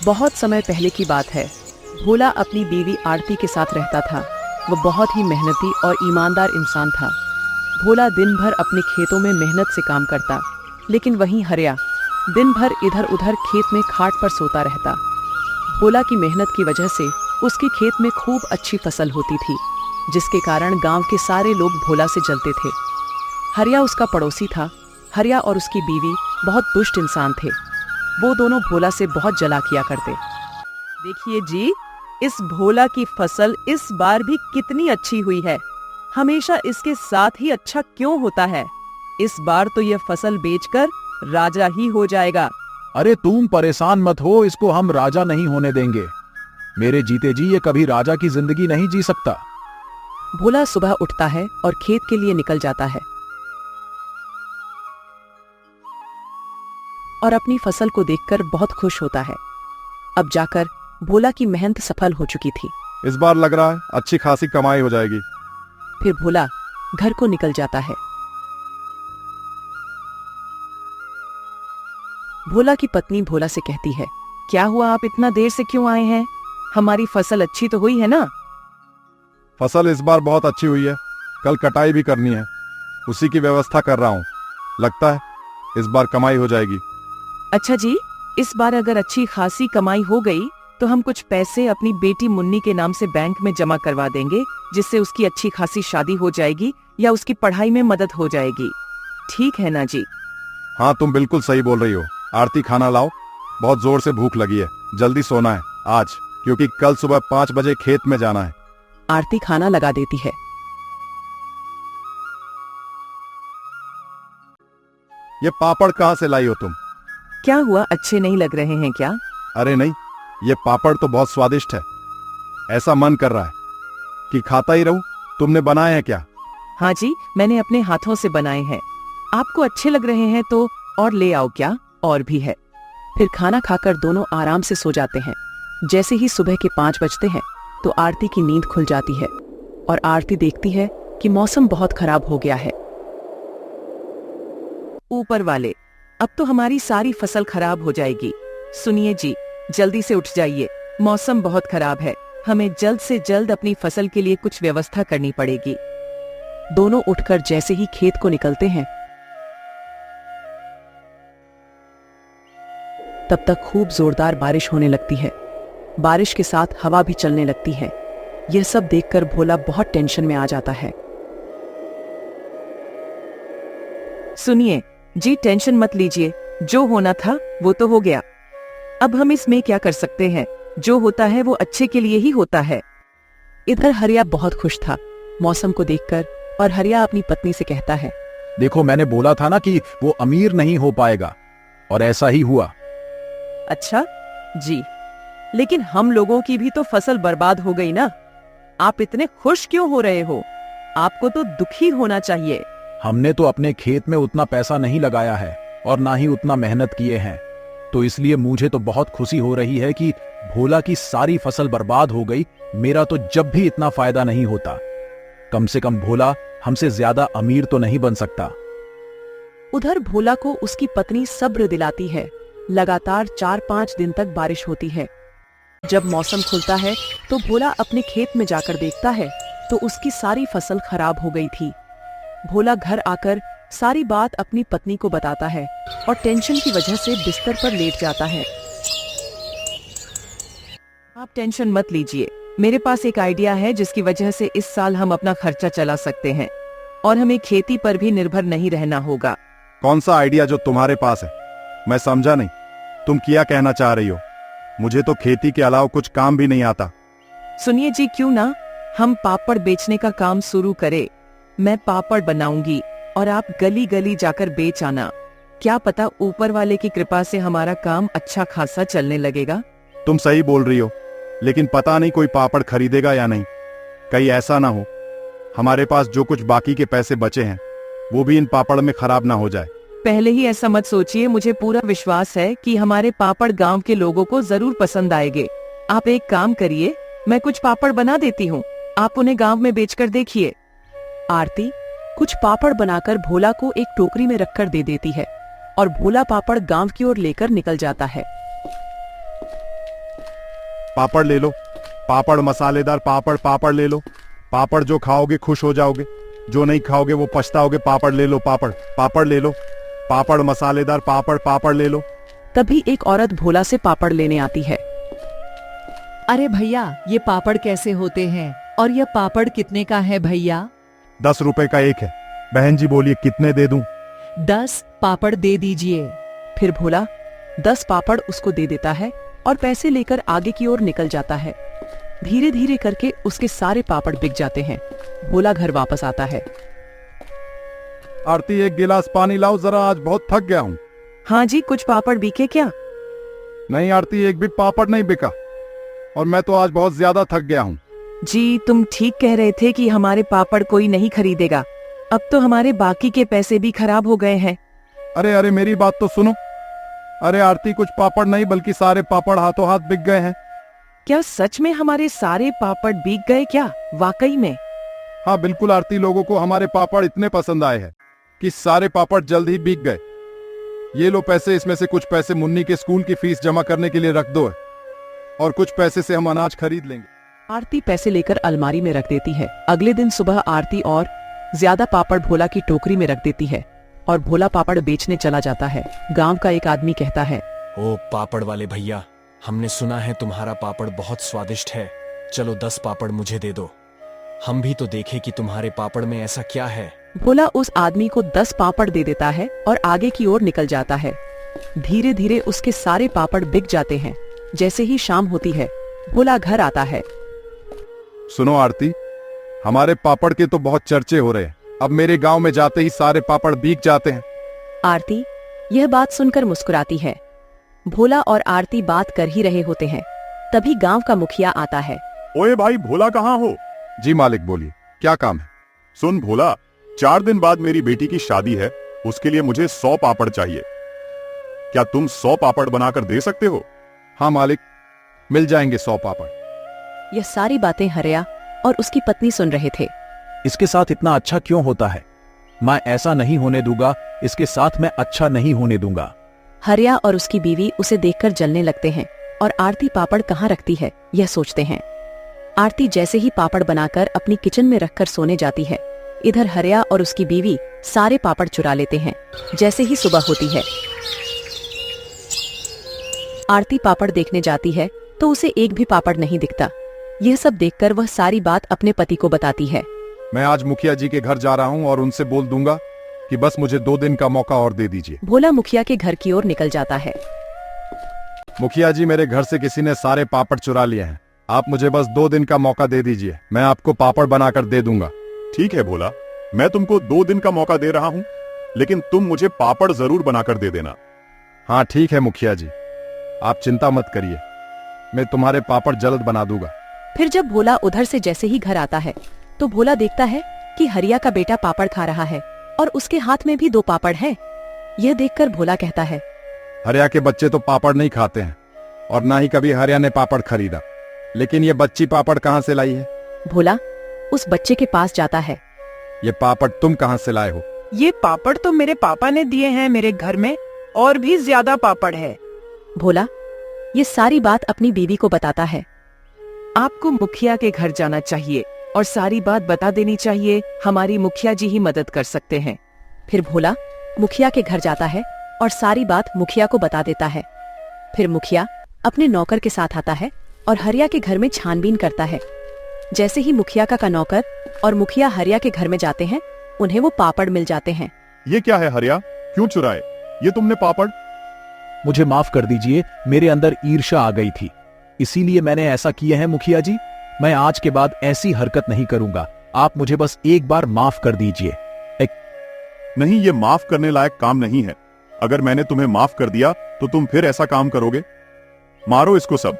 बहुत समय पहले की बात है। भोला अपनी बीवी आरती के साथ रहता था। वह बहुत ही मेहनती और ईमानदार इंसान था। भोला दिन भर अपने खेतों में मेहनत से काम करता, लेकिन वहीं हरिया दिन भर इधर उधर खेत में खाट पर सोता रहता। भोला की मेहनत की वजह से उसके खेत में खूब अच्छी फसल होती थी, जिसके कारण गांव के सारे लोग भोला से जलते थे। हरिया उसका पड़ोसी था। हरिया और उसकी बीवी बहुत दुष्ट इंसान थे। वो दोनों भोला से बहुत जला किया करते। देखिए जी, इस भोला की फसल इस बार भी कितनी अच्छी हुई है। हमेशा इसके साथ ही अच्छा क्यों होता है? इस बार तो यह फसल बेचकर राजा ही हो जाएगा। अरे तुम परेशान मत हो, इसको हम राजा नहीं होने देंगे। मेरे जीते जी ये कभी राजा की जिंदगी नहीं जी सकता। भोला सुबह उठता है और खेत के लिए निकल जाता है और अपनी फसल को देखकर बहुत खुश होता है। अब जाकर भोला की मेहनत सफल हो चुकी थी। इस बार लग रहा है अच्छी खासी कमाई हो जाएगी। फिर भोला घर को निकल जाता है। भोला की पत्नी भोला से कहती है, क्या हुआ, आप इतना देर से क्यों आए हैं? हमारी फसल अच्छी तो हुई है ना? फसल इस बार बहुत अच्छी हुई है, कल कटाई भी करनी है, उसी की व्यवस्था कर रहा हूँ। लगता है इस बार कमाई हो जाएगी। अच्छा जी, इस बार अगर अच्छी खासी कमाई हो गई तो हम कुछ पैसे अपनी बेटी मुन्नी के नाम से बैंक में जमा करवा देंगे, जिससे उसकी अच्छी खासी शादी हो जाएगी या उसकी पढ़ाई में मदद हो जाएगी। ठीक है ना जी? हाँ, तुम बिल्कुल सही बोल रही हो। आरती, खाना लाओ, बहुत जोर से भूख लगी है। जल्दी सोना है आज, क्योंकि कल सुबह 5 बजे खेत में जाना है। आरती खाना लगा देती है। ये पापड़ कहाँ से लाई हो तुम? क्या हुआ, अच्छे नहीं लग रहे हैं क्या? अरे नहीं, ये पापड़ तो बहुत स्वादिष्ट है। ऐसा मन कर रहा है कि खाता ही रहूं। तुमने बनाए हैं क्या? हाँ जी, मैंने अपने हाथों से बनाए हैं। आपको अच्छे लग रहे हैं तो और ले आओ क्या, और भी है। फिर खाना खाकर दोनों आराम से सो जाते हैं। जैसे ही सुबह के 5 बजते हैं तो आरती की नींद खुल जाती है और आरती देखती है कि मौसम बहुत खराब हो गया है। ऊपर वाले, अब तो हमारी सारी फसल खराब हो जाएगी। सुनिए जी, जल्दी से उठ जाइए, मौसम बहुत खराब है। हमें जल्द से जल्द अपनी फसल के लिए कुछ व्यवस्था करनी पड़ेगी। दोनों उठकर जैसे ही खेत को निकलते हैं, तब तक खूब जोरदार बारिश होने लगती है। बारिश के साथ हवा भी चलने लगती है। यह सब देखकर भोला बहुत टेंशन में आ जाता है। सुनिए जी, टेंशन मत लीजिए, जो होना था वो तो हो गया। अब हम इसमें क्या कर सकते हैं? जो होता है वो अच्छे के लिए ही होता है। इधर हरिया बहुत खुश था मौसम को देखकर, और हरिया अपनी पत्नी से कहता है, देखो, मैंने बोला था ना कि वो अमीर नहीं हो पाएगा, और ऐसा ही हुआ। अच्छा जी, लेकिन हम लोगों की भी तो फसल बर्बाद हो गई ना। आप इतने खुश क्यों हो रहे हो? आपको तो दुखी होना चाहिए। हमने तो अपने खेत में उतना पैसा नहीं लगाया है और ना ही उतना मेहनत किए हैं, तो इसलिए मुझे तो बहुत खुशी हो रही है कि भोला की सारी फसल बर्बाद हो गई। मेरा तो जब भी इतना फायदा नहीं होता। कम से कम भोला हमसे ज्यादा अमीर तो नहीं बन सकता। उधर भोला को उसकी पत्नी सब्र दिलाती है। लगातार 4-5 दिन तक बारिश होती है। जब मौसम खुलता है तो भोला अपने खेत में जाकर देखता है तो उसकी सारी फसल खराब हो गई थी। भोला घर आकर सारी बात अपनी पत्नी को बताता है और टेंशन की वजह से बिस्तर पर लेट जाता है। आप टेंशन मत लीजिए, मेरे पास एक आइडिया है जिसकी वजह से इस साल हम अपना खर्चा चला सकते हैं और हमें खेती पर भी निर्भर नहीं रहना होगा। कौन सा आइडिया जो तुम्हारे पास है? मैं समझा नहीं, तुम क्या कहना चाह रही हो? मुझे तो खेती के अलावा कुछ काम भी नहीं आता। सुनिए जी, क्यों ना हम पापड़ बेचने का काम शुरू करें। मैं पापड़ बनाऊंगी और आप गली गली जाकर बेच आना। क्या पता ऊपर वाले की कृपा से हमारा काम अच्छा खासा चलने लगेगा। तुम सही बोल रही हो, लेकिन पता नहीं कोई पापड़ खरीदेगा या नहीं। कहीं ऐसा ना हो हमारे पास जो कुछ बाकी के पैसे बचे हैं वो भी इन पापड़ में खराब ना हो जाए। पहले ही ऐसा मत सोचिए, मुझे पूरा विश्वास है कि हमारे पापड़ गांव के लोगों को जरूर पसंद आएंगे। आप एक काम करिए, मैं कुछ पापड़ बना देती हूँ, आप उन्हें गांव में बेचकर देखिए। आरती कुछ पापड़ बनाकर भोला को एक टोकरी में रखकर दे देती है और भोला पापड़ गांव की ओर लेकर निकल जाता है। पापड़ ले लो, पापड़ मसालेदार पापड़, पापड़ ले लो। पापड़ जो खाओगे खुश हो जाओगे, जो नहीं खाओगे वो पछताओगे। पापड़ ले लो, पापड़, पापड़ ले लो, पापड़ मसालेदार पापड़, पापड़ ले लो। तभी एक औरत भोला से पापड़ लेने आती है। अरे भैया, ये पापड़ कैसे होते हैं और यह पापड़ कितने का है भैया? 10 रुपए का एक है। बहन जी बोलिए कितने दे दूं? 10 पापड़ दे दीजिए। फिर भोला 10 पापड़ उसको दे देता है और पैसे लेकर आगे की ओर निकल जाता है। धीरे धीरे करके उसके सारे पापड़ बिक जाते हैं। भोला घर वापस आता है। आरती, एक गिलास पानी लाओ जरा, आज बहुत थक गया हूँ। हाँ जी, कुछ पापड़ बिके क्या? नहीं आरती, एक भी पापड़ नहीं बिका और मैं तो आज बहुत ज्यादा थक गया हूँ। जी, तुम ठीक कह रहे थे कि हमारे पापड़ कोई नहीं खरीदेगा। अब तो हमारे बाकी के पैसे भी खराब हो गए हैं। अरे अरे, मेरी बात तो सुनो। अरे आरती, कुछ पापड़ नहीं बल्कि सारे पापड़ हाथों हाथ बिक गए हैं। क्या सच में हमारे सारे पापड़ बिक गए क्या? वाकई में? हाँ बिल्कुल आरती, लोगों को हमारे पापड़ इतने पसंद आए हैं कि सारे पापड़ जल्द ही बिक गए। ये लो पैसे, इसमें से कुछ पैसे मुन्नी के स्कूल की फीस जमा करने के लिए रख दो और कुछ पैसे से हम अनाज खरीद लेंगे। आरती पैसे लेकर अलमारी में रख देती है। अगले दिन सुबह आरती और ज्यादा पापड़ भोला की टोकरी में रख देती है और भोला पापड़ बेचने चला जाता है। गांव का एक आदमी कहता है, ओ पापड़ वाले भैया, हमने सुना है तुम्हारा पापड़ बहुत स्वादिष्ट है। चलो 10 पापड़ मुझे दे दो, हम भी तो देखें कि तुम्हारे पापड़ में ऐसा क्या है। भोला उस आदमी को 10 पापड़ दे देता है और आगे की ओर निकल जाता है। धीरे धीरे उसके सारे पापड़ बिक जाते हैं। जैसे ही शाम होती है, भोला घर आता है। सुनो आरती, हमारे पापड़ के तो बहुत चर्चे हो रहे हैं। अब मेरे गांव में जाते ही सारे पापड़ बिक जाते हैं। आरती यह बात सुनकर मुस्कुराती है। भोला और आरती बात कर ही रहे होते हैं। तभी गांव का मुखिया आता है। ओए भाई, भोला कहाँ हो? जी मालिक, बोलिए क्या काम है? सुन भोला, 4 दिन बाद मेरी बेटी की शादी है, उसके लिए मुझे 100 पापड़ चाहिए। क्या तुम 100 पापड़ बनाकर दे सकते हो? हाँ मालिक, मिल जाएंगे 100 पापड़। यह सारी बातें हरिया और उसकी पत्नी सुन रहे थे। इसके साथ इतना अच्छा क्यों होता है? मैं ऐसा नहीं होने दूंगा, इसके साथ मैं अच्छा नहीं होने दूंगा। हरिया और उसकी बीवी उसे देखकर जलने लगते हैं और आरती पापड़ कहाँ रखती है यह सोचते हैं। आरती जैसे ही पापड़ बनाकर अपनी किचन में रखकर सोने जाती है, इधर हरिया और उसकी बीवी सारे पापड़ चुरा लेते हैं। जैसे ही सुबह होती है, आरती पापड़ देखने जाती है तो उसे एक भी पापड़ नहीं दिखता। यह सब देखकर वह सारी बात अपने पति को बताती है। मैं आज मुखिया जी के घर जा रहा हूँ और उनसे बोल दूंगा कि बस मुझे 2 दिन का मौका और दे दीजिए। भोला मुखिया के घर की ओर निकल जाता है। मुखिया जी, मेरे घर से किसी ने सारे पापड़ चुरा लिए हैं। आप मुझे बस 2 दिन का मौका दे दीजिए, मैं आपको पापड़ बनाकर दे दूंगा। ठीक है भोला, मैं तुमको 2 दिन का मौका दे रहा हूँ, लेकिन तुम मुझे पापड़ जरूर बनाकर दे देना। हाँ ठीक है मुखिया जी, आप चिंता मत करिए, मैं तुम्हारे पापड़ जल्द बना दूंगा। फिर जब भोला उधर से जैसे ही घर आता है तो भोला देखता है कि हरिया का बेटा पापड़ खा रहा है और उसके हाथ में भी 2 पापड़ हैं। यह देखकर भोला कहता है, हरिया के बच्चे तो पापड़ नहीं खाते हैं और ना ही कभी हरिया ने पापड़ खरीदा, लेकिन ये बच्ची पापड़ कहाँ से लाई है? भोला उस बच्चे के पास जाता है। ये पापड़ तुम कहाँ से लाए हो? ये पापड़ तो मेरे पापा ने दिए हैं, मेरे घर में और भी ज्यादा पापड़ है। भोला ये सारी बात अपनी बीवी को बताता है। आपको मुखिया के घर जाना चाहिए और सारी बात बता देनी चाहिए, हमारी मुखिया जी ही मदद कर सकते हैं। फिर भोला मुखिया के घर जाता है और सारी बात मुखिया को बता देता है। फिर मुखिया अपने नौकर के साथ आता है और हरिया के घर में छानबीन करता है। जैसे ही मुखिया का नौकर और मुखिया हरिया के घर में जाते हैं, उन्हें वो पापड़ मिल जाते हैं। ये क्या है हरिया, क्यों चुराए ये तुमने पापड़? मुझे माफ कर दीजिए, मेरे अंदर ईर्ष्या आ गई थी, इसीलिए मैंने ऐसा किया है मुखिया जी। मैं आज के बाद ऐसी हरकत नहीं करूंगा, आप मुझे बस एक बार माफ कर दीजिए। नहीं, ये माफ करने लायक काम नहीं है। अगर मैंने तुम्हें माफ कर दिया तो तुम फिर ऐसा काम करोगे? मारो इसको सब।